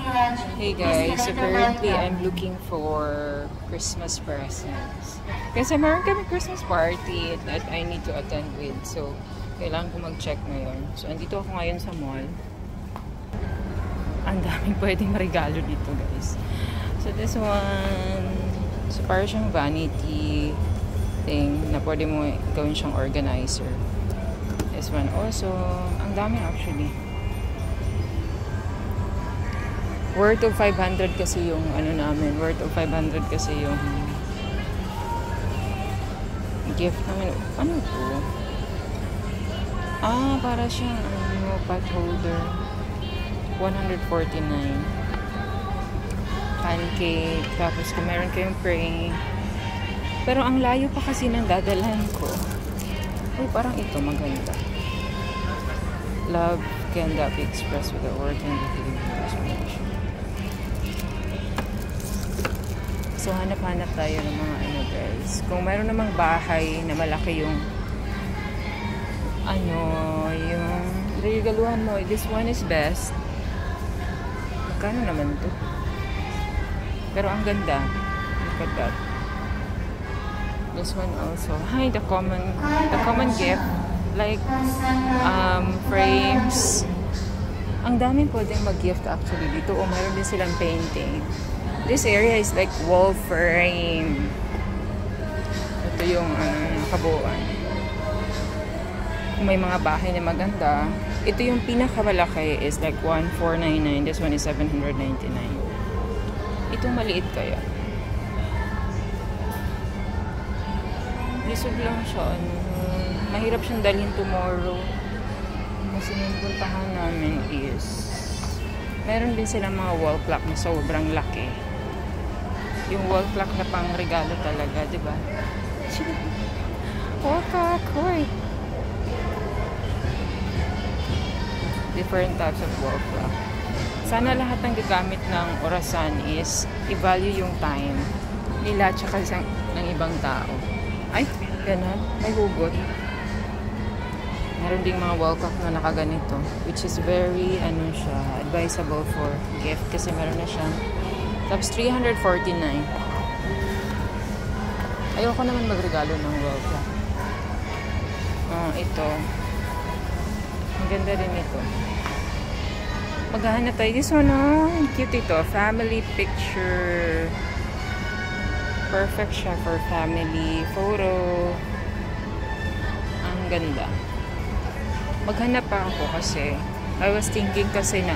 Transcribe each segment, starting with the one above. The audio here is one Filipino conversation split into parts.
Hey guys, apparently I'm looking for Christmas presents. Kasi meron kami Christmas party that I need to attend with. So, kailangan ko mag-check ngayon. So, andito ako ngayon sa mall. Ang daming pwedeng regalo dito guys. So, this one, so parang siyang vanity thing na pwede mo gawin siyang organizer. This one also, ang dami actually. Worth of 500 kasi yung ano namin. Worth of 500 kasi yung gift namin. Ano to? Para siyang pot holder. 149. Pancake. Tapos kung meron kayong praying. Pero ang layo pa kasi ng dadalhan ko. Uy, parang ito maganda. Love cannot be expressed with the word and the explanation. So, hanap-hanap tayo ng mga ano guys. Kung mayroon namang bahay na malaki yung yung regaluhan mo, this one is best. Magkano naman to? Pero ang ganda. Look at that. This one also. Hi, the common gift. Like, frames. Ang daming pwedeng mag-gift actually dito. O mayroon din silang painting. This area is like wall frame. Ito yung kabuuan. Kung may mga bahay na maganda, ito yung pinakamalaki is like 1,499. This one is 799. Itong maliit kaya. Lisod lang siya. Mahirap siyang dalhin tomorrow. Kasi yung puntahan namin is meron din silang mga wall clock na sobrang laki. Yung wall clock na pang regalo talaga, di ba? Wall clock, hoy! Different types of wall clock. Sana lahat ng gagamit ng orasan is i-value yung time nila tsaka ng ibang tao. Ay, ganun. May hugot. Meron ding mga wall clock na nakaganito, which is very, advisable for gift kasi meron na siyang tapos 349. Ayoko naman magregalo ng wall clock. Ito. Ang ganda rin ito. Maghahanap tayo. This one, cute ito. Family picture. Perfect siya for family photo. Ang ganda. Maghanap pa ako kasi I was thinking kasi na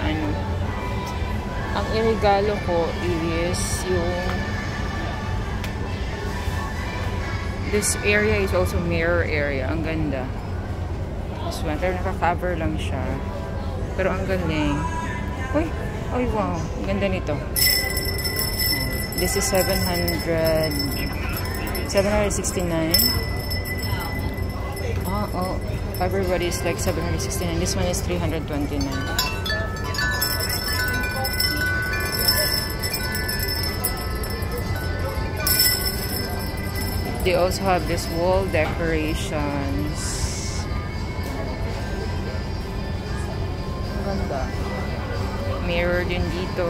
ang iregalo ko is yung this area is also mirror area. Ang ganda. This one, pero naka-cover lang siya. Pero ang galing. Uy, wow. Ang ganda nito. This is 769. Everybody is like 769. This one is 329. They also have this wall decorations. Ang ganda. Mirror din dito.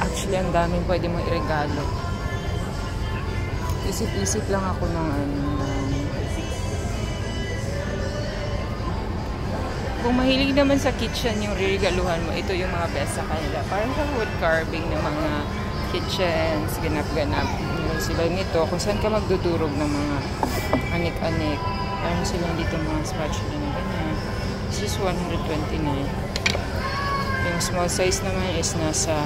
Actually, ang daming pwede mong iregalo. Isip-isip lang ako ng kung mahilig naman sa kitchen yung regaluhan mo, ito yung mga best sa kanila. Parang sa wood carving ng mga kitchens, ganap-ganap. Meron sila nito. Kung saan ka magdudurog ng mga anik-anik. Meron silang dito mga spatula na ganyan. This is 129. Yung small size naman is nasa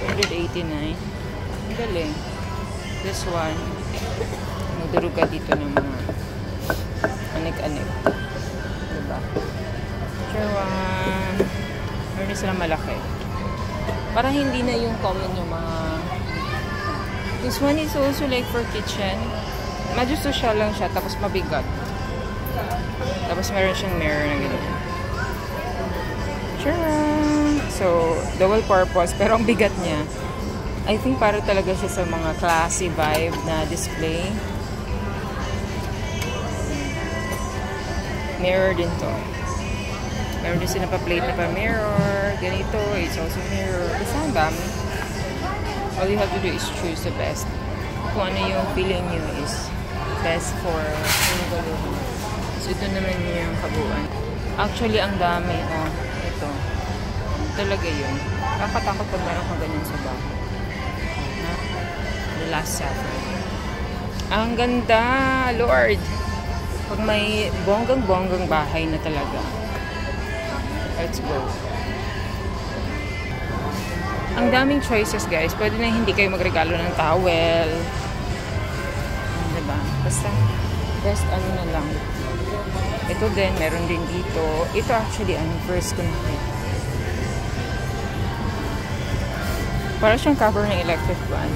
189. Ang galing. This one, magdurog ka dito ng mga anik-anik. Diba? Chawan. Meron din silang malaki. Parang hindi na yung common yung mga... This one is also like for kitchen. Medyo social lang siya, tapos mabigat. Tapos meron siyang mirror na ganyan. Charan! So, dual purpose, pero ang bigat niya. I think para talaga siya sa mga classy vibe na display. Mirror din to. Meron din sila pa plate na pa mirror. ganito, it's also mirror. Basta ang dami. All you have to do is choose the best. Kung ano yung feeling nyo is best for yung galuhan. So, ito naman yung kabuuan. Actually, ang dami. Oh, ito. Talaga yun. Kakatakot pag meron kang ganyan sa bahay. The Last Supper. Ang ganda, Lord! Pag may bonggang-bonggang bahay na talaga. Let's go. Ang daming choices, guys. Pwede na hindi kayo magregalo ng towel. Diba? Basta, best ano na lang. Ito din, meron din dito. Ito actually, first ko nakita. Para siyang cover ng electric fan.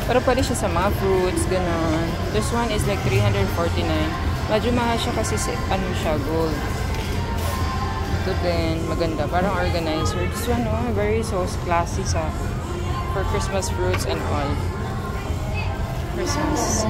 Pero pwede siya sa mga fruits, gano'n. This one is like $349. Medyo mahal siya kasi ano siya, gold. Ito din, maganda. Parang organizer. This one, oh, very so classy sa for Christmas fruits and all. Christmas.